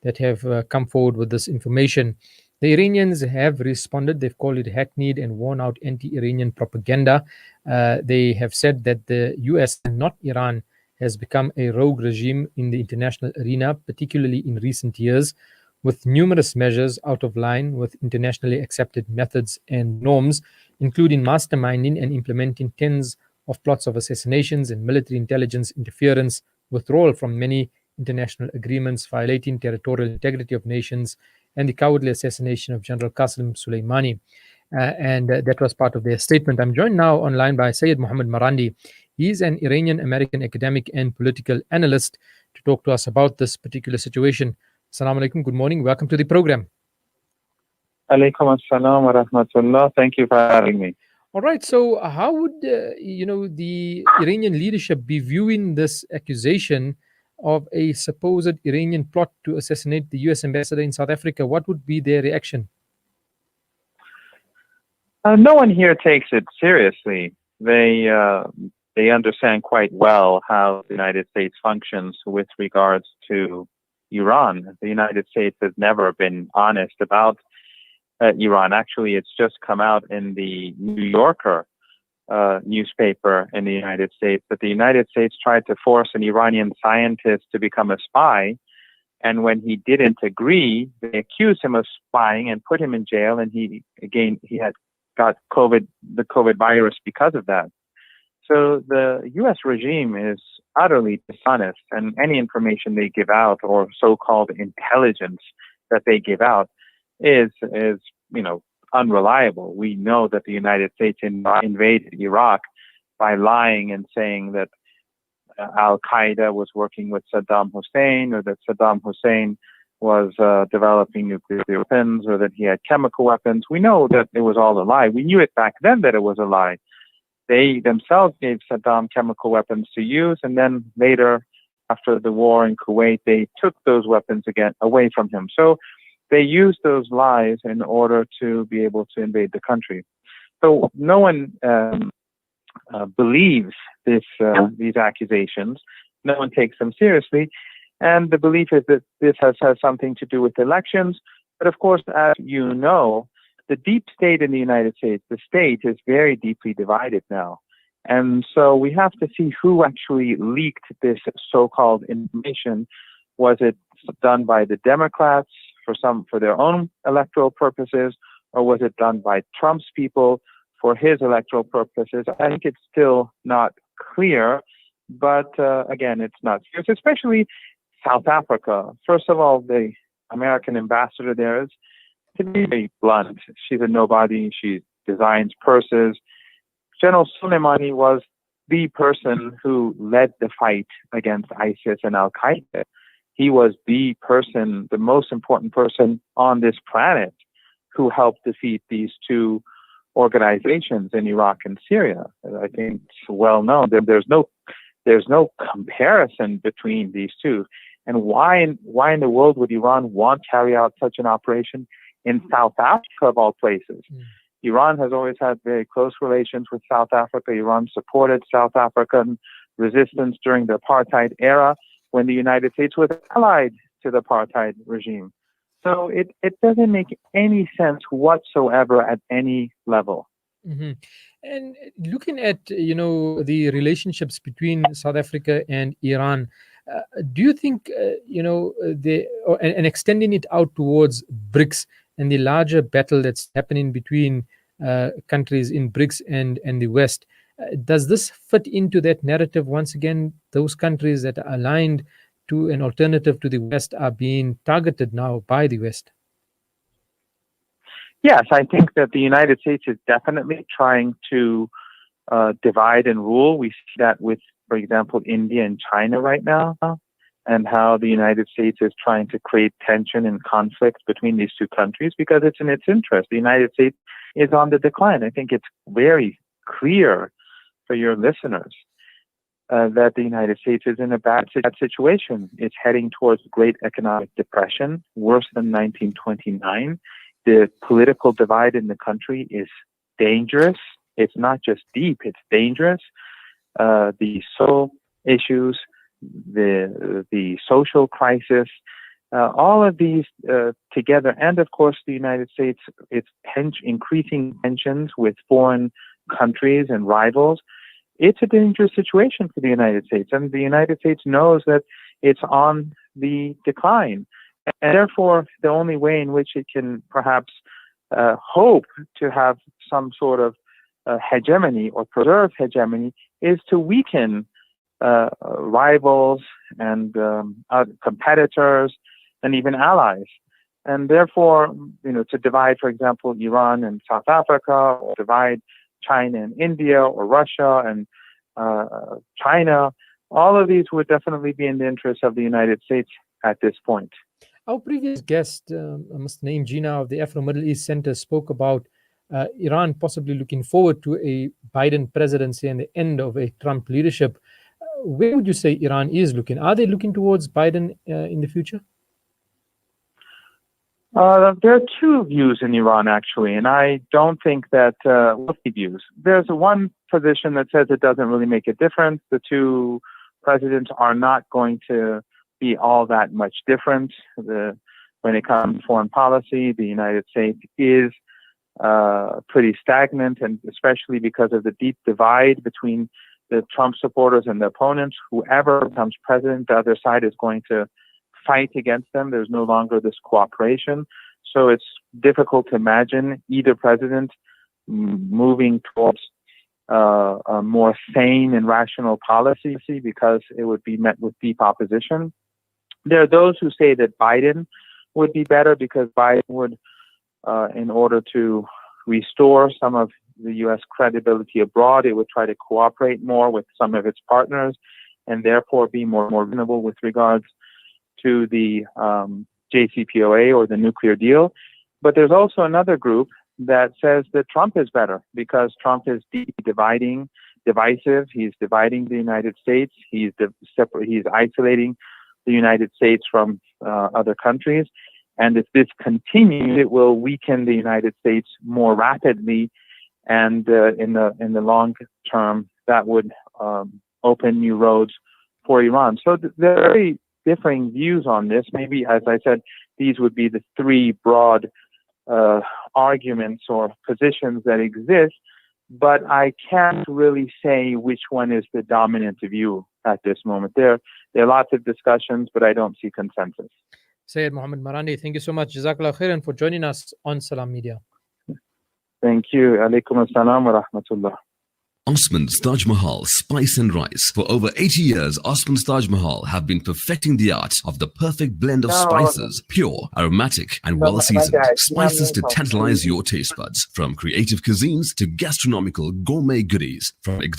that have come forward with this information. The Iranians have responded. They've called it hackneyed and worn out anti Iranian propaganda. They have said that the US and not Iran has become a rogue regime in the international arena, particularly in recent years, with numerous measures out of line with internationally accepted methods and norms, including masterminding and implementing tens of plots of assassinations and military intelligence interference, withdrawal from many international agreements, violating territorial integrity of nations, and the cowardly assassination of General Qasem Soleimani. And that was part of their statement. I'm joined now online by Syed Mohammed Marandi. He's an Iranian-American academic and political analyst to talk to us about this particular situation. Assalamu alaikum. Good morning. Welcome to the program. Alaikum assalam wa rahmatullah. Thank you for having me. All right. So, how would the Iranian leadership be viewing this accusation of a supposed Iranian plot to assassinate the U.S. ambassador in South Africa? What would be their reaction? No one here takes it seriously. They understand quite well how the United States functions with regards to Iran. The United States has never been honest about Iran. Actually, it's just come out in the New Yorker newspaper in the United States that the United States tried to force an Iranian scientist to become a spy. And when he didn't agree, they accused him of spying and put him in jail. And he had got the COVID virus because of that. So the U.S. regime is utterly dishonest, and any information they give out or so-called intelligence that they give out is unreliable. We know that the United States invaded Iraq by lying and saying that Al-Qaeda was working with Saddam Hussein, or that Saddam Hussein was developing nuclear weapons, or that he had chemical weapons. We know that it was all a lie. We knew it back then that it was a lie. They themselves gave Saddam chemical weapons to use, and then later, after the war in Kuwait, they took those weapons again away from him. So they used those lies in order to be able to invade the country. So no one believes these accusations. No one takes them seriously. And the belief is that this has something to do with elections. But of course, as you know, the deep state in the United States, the state is very deeply divided now. And so we have to see who actually leaked this so-called information. Was it done by the Democrats for their own electoral purposes, or was it done by Trump's people for his electoral purposes? I think it's still not clear. But again, it's not serious, especially South Africa. First of all, the American ambassador there is, to be very blunt, she's a nobody. She designs purses. General Soleimani was the person who led the fight against ISIS and Al-Qaeda. He was the most important person on this planet who helped defeat these two organizations in Iraq and Syria. I think it's well known. There's no comparison between these two. And why in the world would Iran want to carry out such an operation in South Africa, of all places? Iran has always had very close relations with South Africa. Iran supported South African resistance during the apartheid era when the United States was allied to the apartheid regime. So it doesn't make any sense whatsoever at any level. Mm-hmm. And looking at the relationships between South Africa and Iran, do you think and extending it out towards BRICS and the larger battle that's happening between countries in BRICS and the West, does this fit into that narrative? Once again, those countries that are aligned to an alternative to the West are being targeted now by the West. Yes, I think that the United States is definitely trying to divide and rule. We see that with, for example, India and China right now, and how the United States is trying to create tension and conflict between these two countries because it's in its interest. The United States is on the decline. I think it's very clear for your listeners that the United States is in a bad situation. It's heading towards great economic depression, worse than 1929. The political divide in the country is dangerous. It's not just deep, it's dangerous. The social issues, the social crisis, All of these together, and of course the United States, its increasing tensions with foreign countries and rivals, it's a dangerous situation for the United States. And the United States knows that it's on the decline. And therefore, the only way in which it can perhaps hope to have some sort of hegemony or preserve hegemony is to weaken rivals and competitors and even allies. And therefore, to divide, for example, Iran and South Africa, or divide China and India, or Russia and China, all of these would definitely be in the interest of the United States at this point. Our previous guest, I must name Gina of the Afro-Middle East Center, spoke about Iran possibly looking forward to a Biden presidency and the end of a Trump leadership. Where would you say Iran is looking? Are they looking towards Biden in the future? There are two views in Iran, actually, and I don't think that views. There's one position that says it doesn't really make a difference. The two presidents are not going to be all that much different. When it comes to foreign policy, the United States is pretty stagnant, and especially because of the deep divide between the Trump supporters and the opponents. Whoever becomes president, the other side is going to fight against them. There's no longer this cooperation. So it's difficult to imagine either president moving towards a more sane and rational policy, because it would be met with deep opposition. There are those who say that Biden would be better, because Biden would, in order to restore some of the U.S. credibility abroad, it would try to cooperate more with some of its partners and therefore be more reasonable with regards to the JCPOA or the nuclear deal. But there's also another group that says that Trump is better, because Trump is divisive. He's dividing the United States. He's isolating the United States from other countries. And if this continues, it will weaken the United States more rapidly. And in the long term, that would open new roads for Iran. So there are very differing views on this. Maybe, as I said, these would be the three broad arguments or positions that exist, but I can't really say which one is the dominant view at this moment. There are lots of discussions, but I don't see consensus. Sayyid Mohammed Marandi, thank you so much. Jazakallah khairan for joining us on Salam Media. Thank you. Alaikum assalam wa rahmatullah. Osman's Taj Mahal Spice and Rice. For over 80 years, Osman's Taj Mahal have been perfecting the art of the perfect blend of spices, pure, aromatic, and well-seasoned. Spices to tantalize your taste buds. From creative cuisines to gastronomical gourmet goodies. From